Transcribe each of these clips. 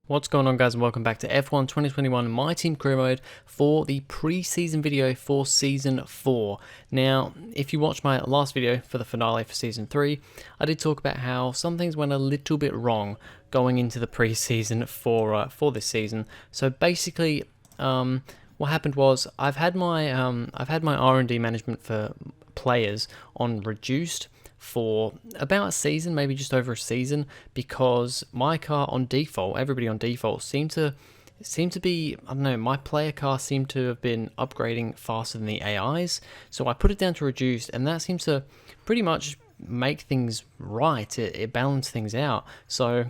What's going on, guys, and welcome back to F1 2021 My Team Career Mode for the pre-season video for Season 4. Now, if you watched my last video for the finale for Season 3, I did talk about how some things went a little bit wrong going into the pre-season for this season. So basically, what happened was I've had my R&D management for players on reduced for about a season, maybe just over a season, because my car on default, everybody on default seemed to be, I don't know, my player car seemed to have been upgrading faster than the AIs, so I put it down to reduced, and that seems to pretty much make things right. It balanced things out. So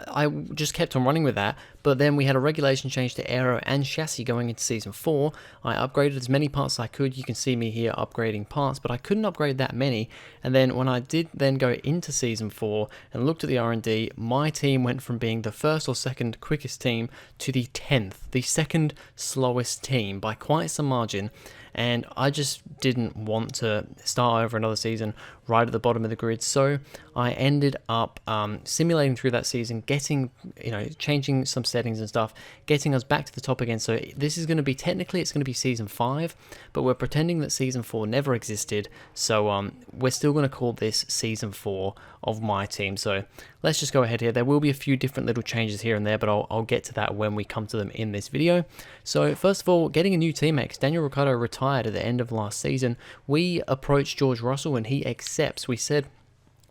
I just kept on running with that, but then we had a regulation change to aero and chassis going into Season 4. I upgraded as many parts as I could. You can see me here upgrading parts, but I couldn't upgrade that many. And then when I did then go into Season 4 and looked at the R&D, my team went from being the first or second quickest team to the 10th, the second slowest team by quite some margin. And I just didn't want to start over another season right at the bottom of the grid. So I ended up simulating through that season, changing some settings and stuff, getting us back to the top again. So this is going to be, technically it's going to be Season 5, but we're pretending that Season 4 never existed. So we're still going to call this Season 4 of my team. So let's just go ahead here. There will be a few different little changes here and there, but I'll get to that when we come to them in this video. So first of all, getting a new teammate. Daniel Ricciardo retired at the end of last season. We approached George Russell and he accepts. We said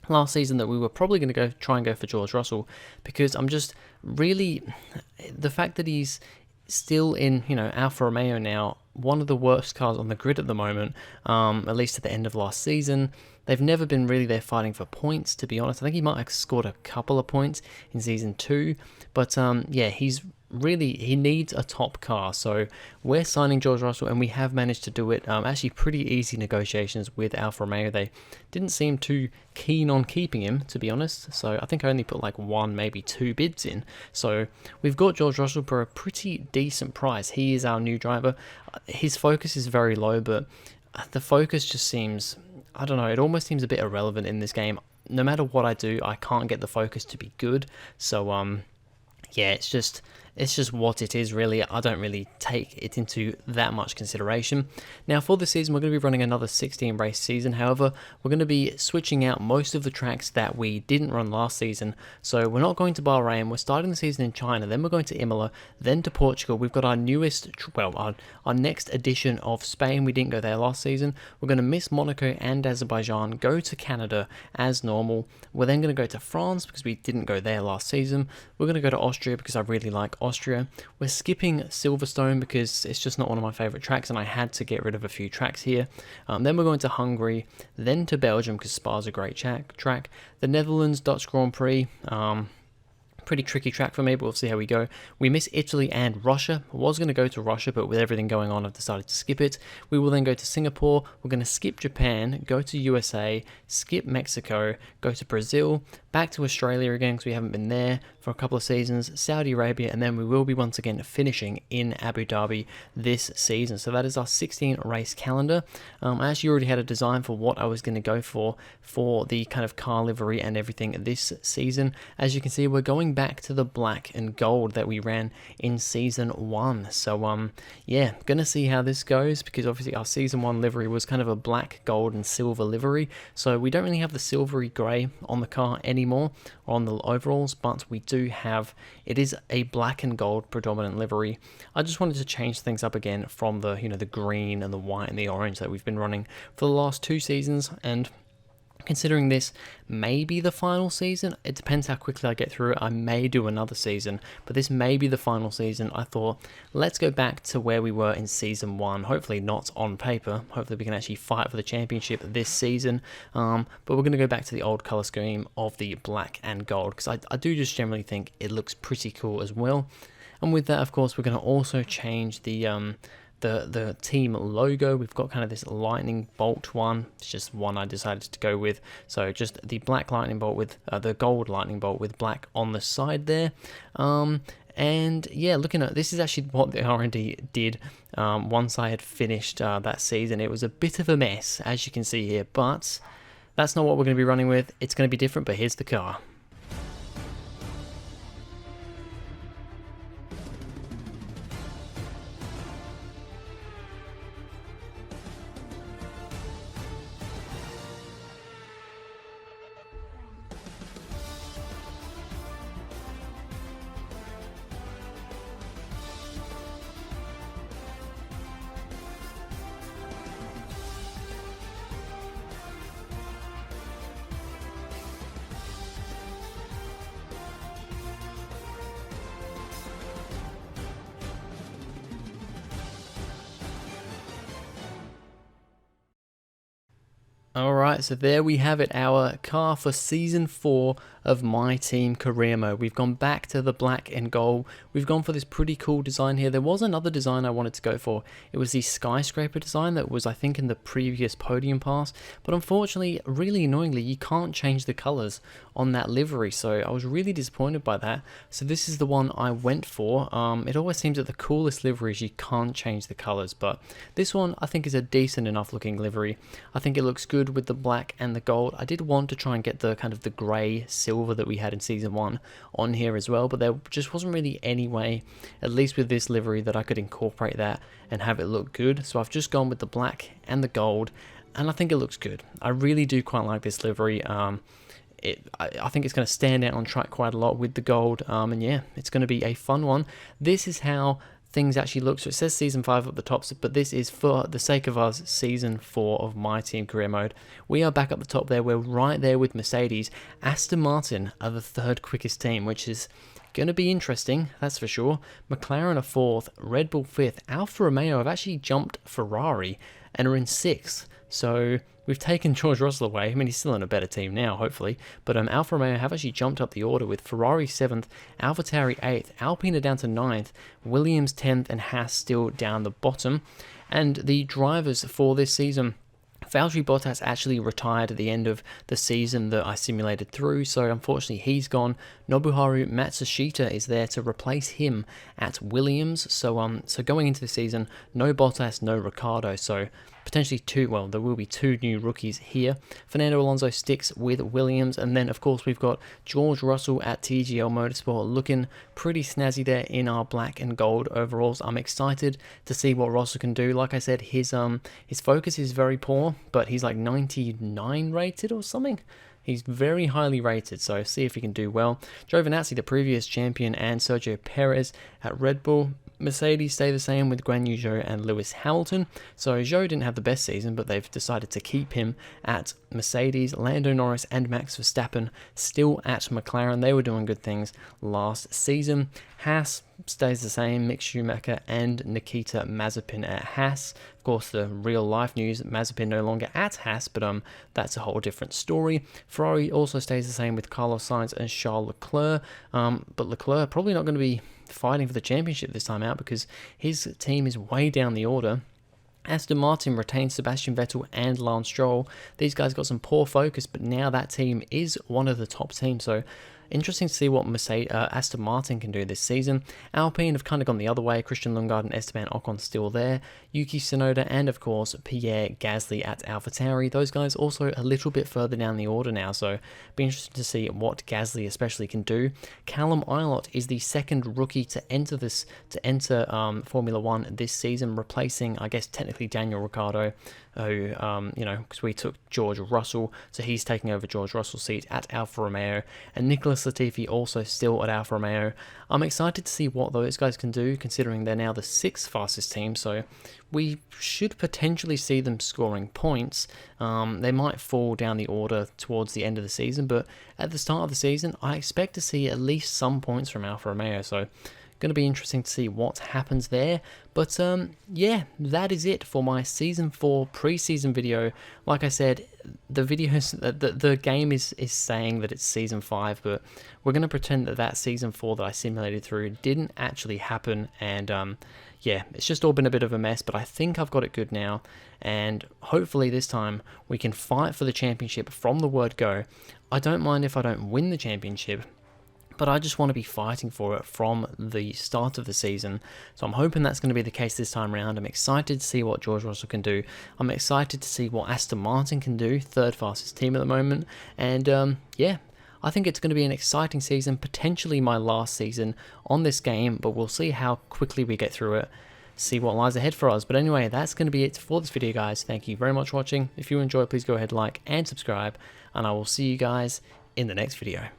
last season that we were probably going to try and go for George Russell, because I'm just really, the fact that he's still in, Alfa Romeo now, one of the worst cars on the grid at the moment, at least at the end of last season. They've never been really there fighting for points, to be honest. I think he might have scored a couple of points in Season 2, but yeah, he needs a top car. So we're signing George Russell, and we have managed to do it. Actually, pretty easy negotiations with Alfa Romeo. They didn't seem too keen on keeping him, to be honest. So I think I only put like one, maybe two bids in. So we've got George Russell for a pretty decent price. He is our new driver. His focus is very low, but the focus just seems, I don't know, it almost seems a bit irrelevant in this game. No matter what I do, I can't get the focus to be good. So yeah, it's just what it is, really. I don't really take it into that much consideration. Now, for this season, we're going to be running another 16 race season. However, we're going to be switching out most of the tracks that we didn't run last season. So we're not going to Bahrain. We're starting the season in China. Then we're going to Imola. Then to Portugal. We've got our newest, our next edition of Spain. We didn't go there last season. We're going to miss Monaco and Azerbaijan. Go to Canada as normal. We're then going to go to France because we didn't go there last season. We're going to go to Austria because I really like Austria. We're skipping Silverstone because it's just not one of my favorite tracks, and I had to get rid of a few tracks here. Then we're going to Hungary, then to Belgium because Spa's a great track. The Netherlands, Dutch Grand Prix. Pretty tricky track for me, but we'll see how we go. We miss Italy and Russia. I was going to go to Russia, but with everything going on, I've decided to skip it. We will then go to Singapore. We're going to skip Japan, go to USA, skip Mexico, go to Brazil, back to Australia again because we haven't been there for a couple of seasons, Saudi Arabia, and then we will be once again finishing in Abu Dhabi this season. So that is our 16 race calendar. I actually already had a design for what I was going to go for the kind of car livery and everything this season. As you can see, we're going back to the black and gold that we ran in Season 1. So yeah, gonna see how this goes, because obviously our Season 1 livery was kind of a black, gold and silver livery, so we don't really have the silvery grey on the car anymore, or on the overalls, but we do have, it is a black and gold predominant livery. I just wanted to change things up again from the, the green and the white and the orange that we've been running for the last 2 seasons, and considering this may be the final season, it depends how quickly I get through it. I may do another season, but this may be the final season. I thought, let's go back to where we were in Season 1. Hopefully not on paper. Hopefully we can actually fight for the championship this season. But we're going to go back to the old colour scheme of the black and gold, because I do just generally think it looks pretty cool as well. And with that, of course, we're going to also change the team logo. We've got kind of this lightning bolt one. It's just one I decided to go with. So just the black lightning bolt with the gold lightning bolt with black on the side there. And yeah, looking at this is actually what the R&D did once I had finished that season. It was a bit of a mess, as you can see here, but that's not what we're going to be running with. It's going to be different, but here's the car. Alright, so there we have it, our car for Season 4 of My Team Career Mode. We've gone back to the black and gold. We've gone for this pretty cool design here. There was another design I wanted to go for. It was the skyscraper design that was, I think, in the previous podium pass. But unfortunately, really annoyingly, you can't change the colours on that livery. So I was really disappointed by that. So this is the one I went for. It always seems that the coolest liveries, you can't change the colours. But this one, I think, is a decent enough looking livery. I think it looks good with the black and the gold. I did want to try and get the kind of the grey silver that we had in Season 1 on here as well, but there just wasn't really any way, at least with this livery, that I could incorporate that and have it look good. So I've just gone with the black and the gold, and I think it looks good. I really do quite like this livery. I think it's going to stand out on track quite a lot with the gold, and yeah, it's going to be a fun one. This is how things actually look. So it says Season 5 at the top, but this is, for the sake of us, Season 4 of My Team Career Mode. We are back up the top there. We're right there with Mercedes. Aston Martin are the third quickest team, which is going to be interesting, that's for sure. McLaren are 4th, Red Bull 5th, Alfa Romeo have actually jumped Ferrari and are in 6th. So we've taken George Russell away. I mean, he's still in a better team now, hopefully. But Alfa Romeo have actually jumped up the order with Ferrari 7th, AlphaTauri 8th, Alpine are down to 9th, Williams 10th, and Haas still down the bottom. And the drivers for this season, Valtteri Bottas actually retired at the end of the season that I simulated through, so unfortunately he's gone. Nobuharu Matsushita is there to replace him at Williams. So going into the season, no Bottas, no Ricciardo, so potentially there will be 2 new rookies here. Fernando Alonso sticks with Williams, and then of course we've got George Russell at TGL Motorsport looking pretty snazzy there in our black and gold overalls. I'm excited to see what Russell can do. Like I said, his focus is very poor, but he's like 99 rated or something. He's very highly rated, so see if he can do well. Giovinazzi, the previous champion, and Sergio Perez at Red Bull. Mercedes stay the same with Guan Yu Zhou and Lewis Hamilton. So Zhou didn't have the best season, but they've decided to keep him at Mercedes. Lando Norris and Max Verstappen still at McLaren. They were doing good things last season. Haas stays the same, Mick Schumacher and Nikita Mazepin at Haas. Of course, the real life news, Mazepin no longer at Haas, but that's a whole different story. Ferrari also stays the same with Carlos Sainz and Charles Leclerc, but Leclerc probably not going to be fighting for the championship this time out because his team is way down the order. Aston Martin retains Sebastian Vettel and Lance Stroll. These guys got some poor focus, but now that team is one of the top teams, so interesting to see what Aston Martin can do this season. Alpine have kind of gone the other way. Christian Lundgaard and Esteban Ocon still there. Yuki Tsunoda and, of course, Pierre Gasly at AlphaTauri. Those guys also a little bit further down the order now, so be interesting to see what Gasly especially can do. Callum Ilott is the second rookie to enter Formula 1 this season, replacing, I guess, technically Daniel Ricciardo, who, because we took George Russell, so he's taking over George Russell's seat at Alfa Romeo, and Nicholas Latifi also still at Alfa Romeo. I'm excited to see what those guys can do, considering they're now the 6th fastest team, so we should potentially see them scoring points. They might fall down the order towards the end of the season, but at the start of the season, I expect to see at least some points from Alfa Romeo, so going to be interesting to see what happens there. But yeah, that is it for my Season 4 pre-season video. Like I said, the game is saying that it's Season 5, but we're going to pretend that Season 4 that I simulated through didn't actually happen, and yeah, it's just all been a bit of a mess, but I think I've got it good now, and hopefully this time we can fight for the championship from the word go. I don't mind if I don't win the championship, but I just want to be fighting for it from the start of the season. So I'm hoping that's going to be the case this time around. I'm excited to see what George Russell can do. I'm excited to see what Aston Martin can do, 3rd fastest team at the moment. And yeah, I think it's going to be an exciting season, potentially my last season on this game, but we'll see how quickly we get through it, see what lies ahead for us. But anyway, that's going to be it for this video, guys. Thank you very much for watching. If you enjoyed, please go ahead, like and subscribe, and I will see you guys in the next video.